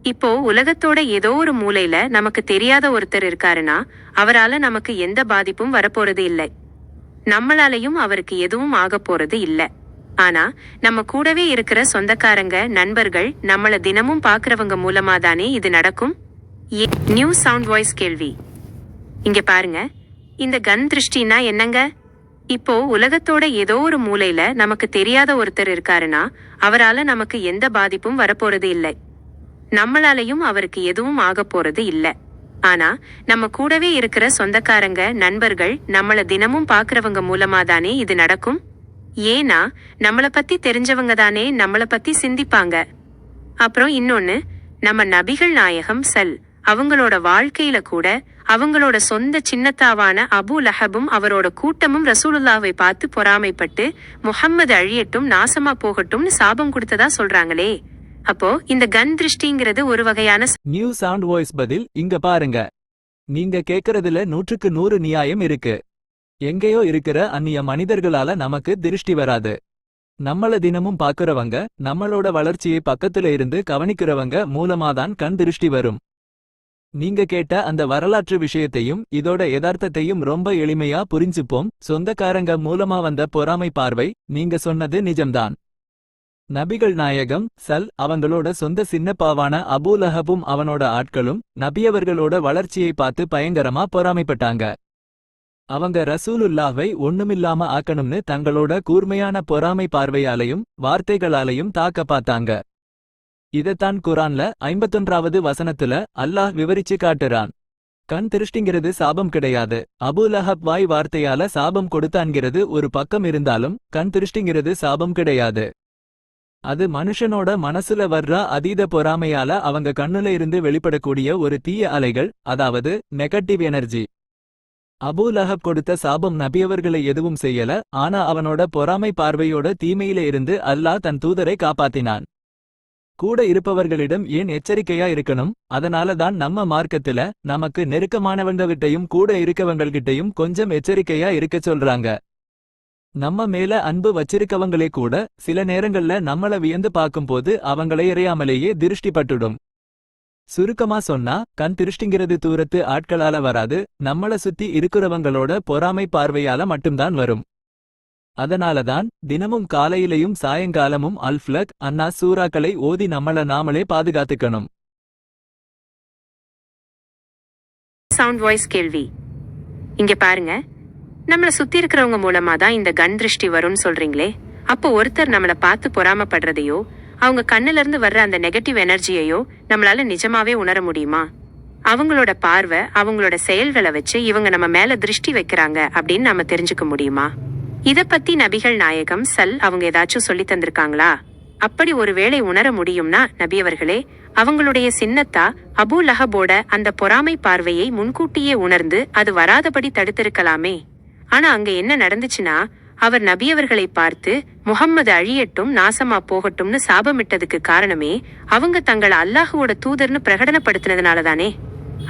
இப்போ உலகத்தோட ஏதோ ஒரு மூலையில நமக்கு தெரியாத ஒருத்தர் இருக்காருன்னா அவரால நமக்கு எந்த பாதிப்பும் வரப்போறது இல்லை. நம்மளாலையும் அவருக்கு எதுவும் ஆக போறது இல்ல. ஆனா நம்ம கூடவே இருக்கிற சொந்தக்காரங்க, நண்பர்கள், நம்மள தினமும் பாக்குறவங்க மூலமா தானே இது நடக்கும். நியூ சவுண்ட் வாய்ஸ் கேள்வி. இங்க பாருங்க, இந்த கண் திருஷ்டினா என்னங்க? இப்போ உலகத்தோட ஏதோ ஒரு மூலையில நமக்கு தெரியாத ஒருத்தர் இருக்காருன்னா அவரால நமக்கு எந்த பாதிப்பும் வரப்போறது இல்லை. நம்மளாலையும் அவருக்கு எதுவும் ஆக போறது இல்ல. ஆனா நம்ம கூடவே இருக்கிற சொந்தக்காரங்க, நண்பர்கள், நம்மள தினமும் பாக்குறவங்க மூலமா தானே இது நடக்கும். ஏன்னா நம்மள பத்தி தெரிஞ்சவங்க தானே நம்மள பத்தி சிந்திப்பாங்க. அப்புறம் இன்னொன்னு, நம்ம நபிகள் நாயகம் அவங்களோட வாழ்க்கையில கூட அவங்களோட சொந்த சின்னத்தாவான அபு லஹபும் அவரோட கூட்டமும் ரசூலுல்லாவை பார்த்து பொறாமைப்பட்டு முஹம்மது அழியட்டும், நாசமா போகட்டும்னு சாபம் கொடுத்ததா சொல்றாங்களே. அப்போ இந்த கண் திருஷ்டிங்கிறது ஒரு வகையான நியூ சவுண்ட் வாய்ஸ் பதில் இங்க பாருங்க. நீங்க கேக்குறதுல 100க்கு 100 நியாயம் இருக்கு. எங்கேயோ இருக்கிற அந்நிய மனிதர்களால நமக்கு திருஷ்டி வராது. நம்மள தினமும் பாக்குறவங்க, நம்மளோட வளர்ச்சியை பக்கத்துல இருந்து கவனிக்கிறவங்க மூலமாதான் கண் திருஷ்டி வரும். நீங்க கேட்ட அந்த வரலாற்று விஷயத்தையும் இதோட யதார்த்தத்தையும் ரொம்ப எளிமையா புரிஞ்சுப்போம். சொந்தக்காரங்க மூலமா வந்த பொறாமை பார்வை, நீங்க சொன்னது நிஜம்தான். நபிகள் நாயகம் அவங்களோட சொந்த சின்னப்பாவான அபூ லஹபும் அவனோட ஆட்களும் நபியவர்களோட வளர்ச்சியை பார்த்து பயங்கரமா பொறாமைப்பட்டாங்க. அவங்க ரசூலுல்லாவை ஒண்ணுமில்லாம ஆக்கணும்னு தங்களோட கூர்மையான பொறாமை பார்வையாலையும் வார்த்தைகளாலையும் தாக்க பார்த்தாங்க. இதத்தான் குரான்ல 51வது வசனத்துல அல்லாஹ் விவரிச்சு காட்டுறான். கண் திருஷ்டிங்கிறது சாபம் கிடையாது. அபூ லஹப் வாய் வார்த்தையால சாபம் கொடுத்தான்கிறது ஒரு பக்கம் இருந்தாலும் கண் திருஷ்டிங்கிறது சாபம் கிடையாது. அது மனுஷனோட மனசுல வர்ற அதீத பொறாமையால அவங்க கண்ணுல இருந்து வெளிப்படக்கூடிய ஒரு தீய அலைகள், அதாவது நெகட்டிவ் எனர்ஜி. அபூ லஹப் கொடுத்த சாபம் நபியவர்களை எதுவும் செய்யல. ஆனா அவனோட பொறாமை பார்வையோட தீமையில இருந்து அல்லாஹ் தன் தூதரை காப்பாத்தினான். கூட இருப்பவர்களிடம் ஏன் எச்சரிக்கையா இருக்கணும்? அதனாலதான் நம்ம மார்க்கத்துல நமக்கு நெருக்கமானவங்ககிட்டையும் கூட இருக்கவங்ககிட்டையும் கொஞ்சம் எச்சரிக்கையா இருக்க சொல்றாங்க. நம்ம மேல அன்பு வச்சிருக்கவங்களே கூட சில நேரங்கள்ல நம்மள வியந்து பார்க்கும்போது அவங்களை எறையாமலேயே திருஷ்டிப்பட்டுடும். சுருக்கமா சொன்னா, கண் திருஷ்டிங்கிறது தூரத்து ஆட்களால வராது, நம்மள சுத்தி இருக்கிறவங்களோட பொறாமை பார்வையால மட்டும்தான் வரும். அதனாலதான் தினமும் காலையிலையும் சாயங்காலமும் அல்ஃப்லக், அன்னாஸ் சூறாக்களை ஓதி நம்மள நாமளே பாதுகாத்துக்கணும். சவுண்ட் வாய்ஸ் கேள்வி. இங்க பாருங்க, நம்மள சுத்தி இருக்கிறவங்க மூலமா தான் இந்த கண் திருஷ்டி வரும்னு சொல்றீங்களே. அப்போ ஒருத்தர் நம்மள பார்த்து பொறாமப்படுறதையோ அவங்க கண்ணுல இருந்து வர்ற அந்த நெகட்டிவ் எனர்ஜியையோ நம்மளால நிஜமாவே உணர முடியுமா? அவங்களோட பார்வை, அவங்களோட செயல்களை வச்சு இவங்க நம்ம மேல திருஷ்டி வைக்கிறாங்க அப்படின்னு நாம தெரிஞ்சுக்க முடியுமா? இத பத்தி நபிகள் நாயகம் அவங்க ஏதாச்சும் சொல்லி தந்திருக்காங்களா? அப்படி ஒருவேளை உணர முடியும்னா நபியவர்களே அவங்களுடைய சின்னத்தா அபூ லஹபோட அந்த பொறாமை பார்வையை முன்கூட்டியே உணர்ந்து அது வராதபடி தடுத்திருக்கலாமே. ஆனா அங்க என்ன நடந்துச்சுன்னா, அவர் நபியவர்களை பார்த்து முஹம்மது அழியட்டும், நாசமா போகட்டும்னு சாபமிட்டதுக்கு காரணமே அவங்க தங்களை அல்லாஹுவோட தூதர்னு பிரகடனப்படுத்தினதுனாலதானே.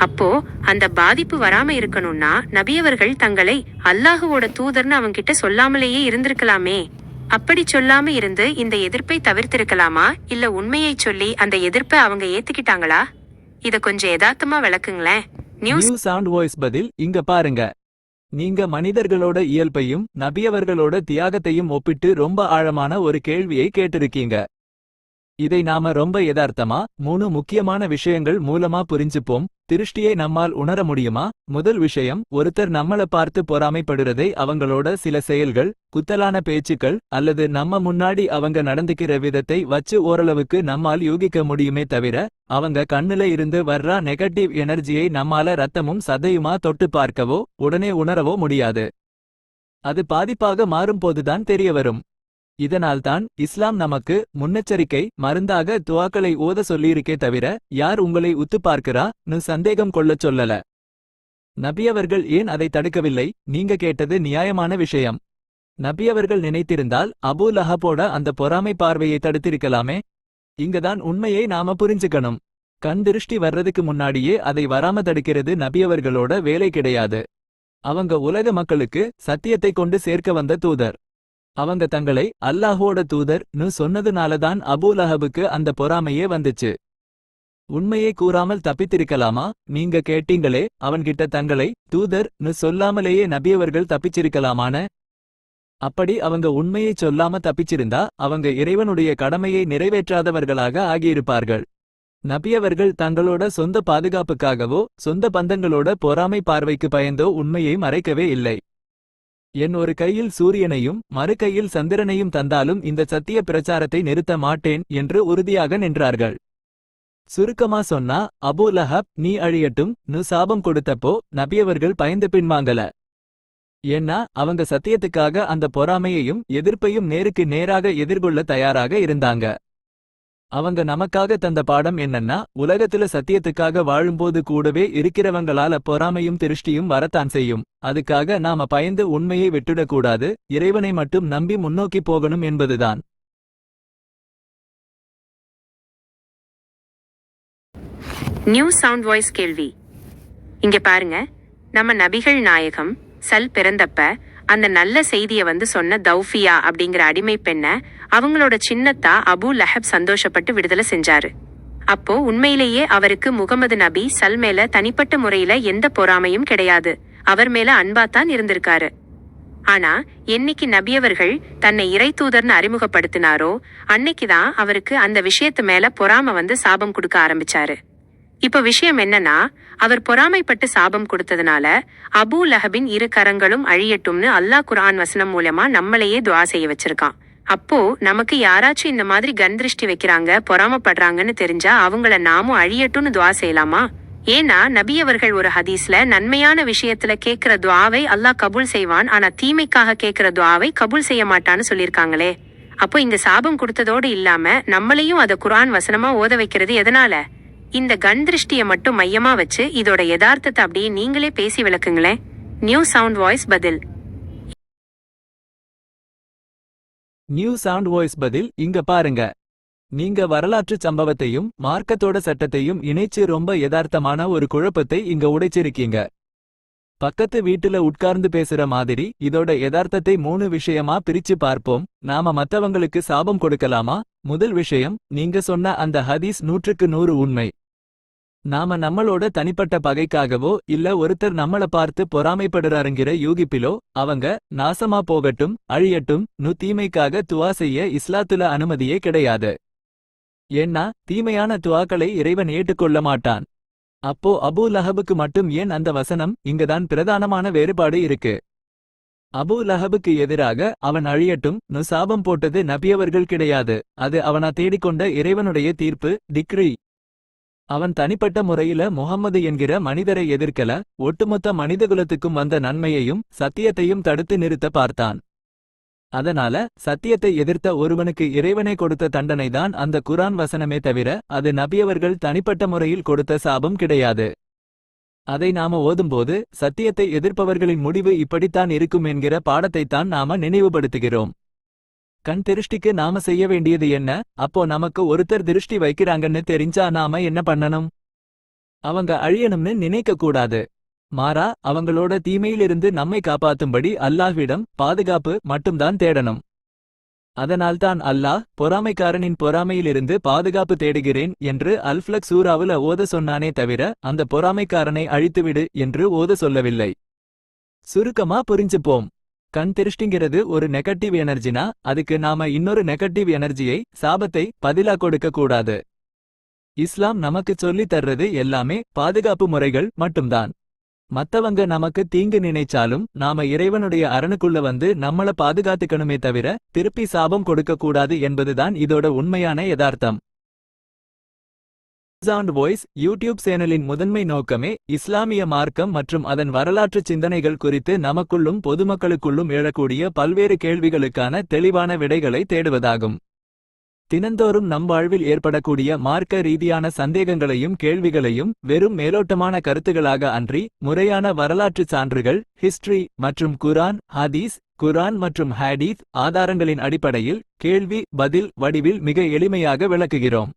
அப்போ அந்த பாதிப்பு வராம இருக்கணும்னா நபியவர்கள் தங்களை அல்லாஹுவோட தூதர்னு அவங்க கிட்ட சொல்லாமலேயே இருந்திருக்கலாமே. அப்படி சொல்லாம இருந்து இந்த எதிர்ப்பை தவிர்த்திருக்கலாமா, இல்ல உண்மையை சொல்லி அந்த எதிர்ப்பை அவங்க ஏத்துக்கிட்டாங்களா? இத கொஞ்சம் யதார்த்தமா விளக்குங்களேன். நியூ சவுண்ட் வாய்ஸ் பதில் இங்க பாருங்க. நீங்க மனிதர்களோட இயல்பையும் நபியவர்களோட தியாகத்தையும் ஒப்பிட்டு ரொம்ப ஆழமான ஒரு கேள்வியை கேட்டிருக்கீங்க. இதை நாம ரொம்ப யதார்த்தமா 3 முக்கியமான விஷயங்கள் மூலமா புரிஞ்சுப்போம். திருஷ்டியை நம்மால் உணர முடியுமா? முதல் விஷயம், ஒருத்தர் நம்மள பார்த்து பொறாமைப்படுறதை அவங்களோட சில செயல்கள், குத்தலான பேச்சுக்கள் அல்லது நம்ம முன்னாடி அவங்க நடந்துக்கிற விதத்தை வச்சு ஓரளவுக்கு நம்மால் யூகிக்க முடியுமே தவிர, அவங்க கண்ணுல இருந்து வர்ற நெகட்டிவ் எனர்ஜியை நம்மால ரத்தமும் சதையுமா தொட்டு பார்க்கவோ உடனே உணரவோ முடியாது. அது பாதிப்பாக மாறும்போதுதான் தெரிய வரும். இதனால்தான் இஸ்லாம் நமக்கு முன்னெச்சரிக்கை மருந்தாக துவாக்களை ஓத சொல்லியிருக்கே தவிர, யார் உங்களை உத்து பார்க்கிறா சந்தேகம் கொள்ளச் சொல்லல. நபியவர்கள் ஏன் அதை தடுக்கவில்லை? நீங்க கேட்டது நியாயமான விஷயம். நபியவர்கள் நினைத்திருந்தால் அபூ லஹபோட அந்த பொறாமை பார்வையை தடுத்திருக்கலாமே. இங்கதான் உண்மையை நாம புரிஞ்சுக்கணும். கண் திருஷ்டி வர்றதுக்கு முன்னாடியே அதை வராம தடுக்கிறது நபியவர்களோட வேலை கிடையாது. அவங்க உலக மக்களுக்கு சத்தியத்தை கொண்டு சேர்க்க வந்த தூதர். அவங்க தங்களை அல்லாஹோட தூதர்னு சொன்னதுனாலதான் அபூ லஹபுக்கு அந்த பொறாமையே வந்துச்சு. உண்மையை கூறாமல் தப்பித்திருக்கலாமா? நீங்க கேட்டீங்களே, அவன்கிட்ட தங்களை தூதர்னு சொல்லாமலேயே நபியவர்கள் தப்பிச்சிருக்கலாமான? அப்படி அவங்க உண்மையை சொல்லாம தப்பிச்சிருந்தா அவங்க இறைவனுடைய கடமையை நிறைவேற்றாதவர்களாக ஆகியிருப்பார்கள். நபியவர்கள் தங்களோட சொந்த பாதுகாப்புக்காகவோ சொந்த பந்தங்களோட பொறாமை பார்வைக்கு பயந்தோ உண்மையை மறைக்கவே இல்லை. என் ஒரு கையில் சூரியனையும் மறு கையில் சந்திரனையும் தந்தாலும் இந்த சத்திய பிரச்சாரத்தை நிறுத்த மாட்டேன் என்று உறுதியாக நின்றார்கள். சுருக்கமா சொன்னா, அபூ லஹப் நீ அழியட்டும் சாபம் கொடுத்தப்போ நபியவர்கள் பயந்து பின்வாங்கல. ஏன்னா அவங்க சத்தியத்துக்காக அந்த பொறாமையையும் எதிர்ப்பையும் நேருக்கு நேராக எதிர்கொள்ள தயாராக இருந்தாங்க. அவங்க நமக்காக தந்த பாடம் என்னன்னா, உலகத்துல சத்தியத்துக்காக வாழும்போது கூடவே இருக்கிறவங்களால பொறாமையும் திருஷ்டியும் வரத்தான் செய்யும். அதுக்காக நாம பயந்து உண்மையை விட்டுடக்கூடாது, இறைவனை மட்டும் நம்பி முன்னோக்கி போகணும் என்பதுதான். நியூ சவுண்ட் வாய்ஸ் கேள்வி. இங்க பாருங்க, நம்ம நபிகள் நாயகம் பிறந்தப்ப அந்த நல்ல செய்திய சொன்ன தௌஃபியா அப்படிங்கிற அடிமை பெண்ண அவங்களோட சின்னத்தா அபூ லஹப் சந்தோஷப்பட்டு விடுதலை செஞ்சாரு. அப்போ உண்மையிலேயே அவருக்கு முகமது நபி மேல தனிப்பட்ட முறையில எந்த பொறாமையும் கிடையாது, அவர் மேல அன்பாத்தான் இருந்திருக்காரு. ஆனா என்னைக்கு நபியவர்கள் தன்னை இறை தூதர்னு அறிமுகப்படுத்தினாரோ அன்னைக்குதான் அவருக்கு அந்த விஷயத்து மேல பொறாம சாபம் கொடுக்க ஆரம்பிச்சாரு. இப்ப விஷயம் என்னன்னா, அவர் பொறாமைப்பட்டு சாபம் கொடுத்ததுனால அபூ லஹபின் இரு கரங்களும் அழியட்டும்னு அல்லாஹ் குர்ஆன் வசனம் மூலமா நம்மளையே துஆ செய்ய வச்சிருக்கான். அப்போ நமக்கு யாராச்சும் இந்த மாதிரி கண் திருஷ்டி வைக்கிறாங்க, பொறாமப்படுறாங்கன்னு தெரிஞ்சா அவங்கள நாமும் அழியட்டும்னு துஆ செய்யலாமா? ஏன்னா நபியவர்கள் ஒரு ஹதீஸ்ல நன்மையான விஷயத்துல கேட்கிற துஆவை அல்லாஹ் கபூல் செய்வான், ஆனா தீமைக்காக கேட்கிற துஆவை கபூல் செய்ய மாட்டான்னு சொல்லியிருக்காங்களே. அப்போ இந்த சாபம் கொடுத்ததோடு இல்லாம நம்மளையும் அத குர்ஆன் வசனமா ஓத வைக்கிறது எதனால? இந்த கண் திருஷ்டியை மட்டும் மையமா வச்சு இதோட யதார்த்தத்தை அப்படியே நீங்களே பேசி விளக்குங்களேன். நியூ சவுண்ட் வாய்ஸ் பதில். நியூ சவுண்ட் வாய்ஸ் பதில் இங்க பாருங்க. நீங்க வரலாற்று சம்பவத்தையும் மார்க்கத்தோட சட்டத்தையும் இணைச்சு ரொம்ப யதார்த்தமான ஒரு குழப்பத்தை இங்க உடைச்சிருக்கீங்க. பக்கத்து வீட்டுல உட்கார்ந்து பேசுற மாதிரி இதோட யதார்த்தத்தை 3 விஷயமா பிரிச்சு பார்ப்போம். நாம மத்தவங்களுக்கு சாபம் கொடுக்கலாமா? முதல் விஷயம், நீங்க சொன்ன அந்த ஹதீஸ் 100க்கு 100 உண்மை. நாம நம்மளோட தனிப்பட்ட பகைக்காகவோ இல்ல ஒருத்தர் நம்மள பார்த்து பொறாமைப்படுறாருங்கிற யூகிப்பிலோ அவங்க நாசமா போகட்டும் அழியட்டும் தீமைக்காக துவா செய்ய இஸ்லாத்துல அனுமதியே கிடையாது. ஏன்னா தீமையான துவாக்களை இறைவன் ஏற்றுக்கொள்ள மாட்டான். அப்போ அபூ லஹபுக்கு மட்டும் ஏன் அந்த வசனம்? இங்கதான் பிரதானமான வேறுபாடு இருக்கு. அபூ லஹபுக்கு எதிராக அவன் அழியட்டும் சாபம் போட்டது நபியவர்கள் கிடையாது, அது அவனா தேடிக்கொண்ட இறைவனுடைய தீர்ப்பு, டிக்ரி. அவன் தனிப்பட்ட முறையில முஹம்மது என்கிற மனிதரை எதிர்க்கல, ஒட்டுமொத்த மனிதகுலத்துக்கும் வந்த நன்மையையும் சத்தியத்தையும் தடுத்து நிறுத்த பார்த்தான். அதனால சத்தியத்தை எதிர்த்த ஒருவனுக்கு இறைவனை கொடுத்த தண்டனைதான் அந்த குர்ஆன் வசனமே தவிர அது நபியவர்கள் தனிப்பட்ட முறையில் கொடுத்த சாபம் கிடையாது. அதை நாம ஓதும்போது சத்தியத்தை எதிர்ப்பவர்களின் முடிவு இப்படித்தான் இருக்கும் என்கிற பாடத்தைத்தான் நாம நினைவுபடுத்துகிறோம். கண் திருஷ்டிக்கு நாம செய்ய வேண்டியது என்ன? அப்போ நமக்கு ஒருத்தர் திருஷ்டி வைக்கிறாங்கன்னு தெரிஞ்சா நாம என்ன பண்ணணும்? அவங்க அழியணும்னு நினைக்க கூடாது. மாறா அவங்களோட தீமையிலிருந்து நம்மை காப்பாத்தும்படி அல்லாஹ்விடம் பாதுகாப்பு மட்டும்தான் தேடணும். அதனால்தான் அல்லாஹ் பொறாமைக்காரனின் பொறாமையிலிருந்து பாதுகாப்பு தேடுகிறேன் என்று அல்-ஃபலக் சூராவுல ஓத சொன்னானே தவிர அந்த பொறாமைக்காரனை அழித்துவிடு என்று ஓத சொல்லவில்லை. சுருக்கமா புரிஞ்சுப்போம். கண் திருஷ்டிங்கிறது ஒரு நெகட்டிவ் எனர்ஜினா அதுக்கு நாம இன்னொரு நெகட்டிவ் எனர்ஜியை, சாபத்தை பதிலா கொடுக்க கூடாது. இஸ்லாம் நமக்கு சொல்லி தர்றது எல்லாமே பாதுகாப்பு முறைகள் மட்டும்தான். மத்தவங்க நமக்கு தீங்கு நினைச்சாலும் நாம இறைவனுடைய அரணுக்குள்ள வந்து நம்மள பாதுகாத்துக்கணுமே தவிர திருப்பி சாபம் கொடுக்க கூடாது என்பதுதான் இதோட உண்மையான யதார்த்தம். சவுண்ட் வாய்ஸ் யூடியூப் சேனலின் முதன்மை நோக்கமே இஸ்லாமிய மார்க்கம் மற்றும் அதன் வரலாற்று சிந்தனைகள் குறித்து நமக்குள்ளும் பொதுமக்களுக்குள்ளும் எழக்கூடிய பல்வேறு கேள்விகளுக்கான தெளிவான விடைகளை தேடுவதாகும். தினந்தோறும் நம் வாழ்வில் ஏற்படக்கூடிய மார்க்க ரீதியான சந்தேகங்களையும் கேள்விகளையும் வெறும் மேலோட்டமான கருத்துகளாக அன்றி முறையான வரலாற்று சான்றுகள், ஹிஸ்டரி மற்றும் குர்ஆன் மற்றும் ஹதீஸ் ஆதாரங்களின் அடிப்படையில் கேள்வி பதில் வடிவில் மிக எளிமையாக விளக்குகிறோம்.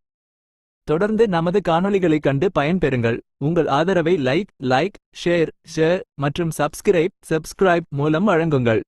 தொடர்ந்து நமது காணொளிகளைக் கண்டு பயன்பெறுங்கள். உங்கள் ஆதரவை லைக், ஷேர் மற்றும் சப்ஸ்கிரைப் மூலம் வழங்குங்கள்.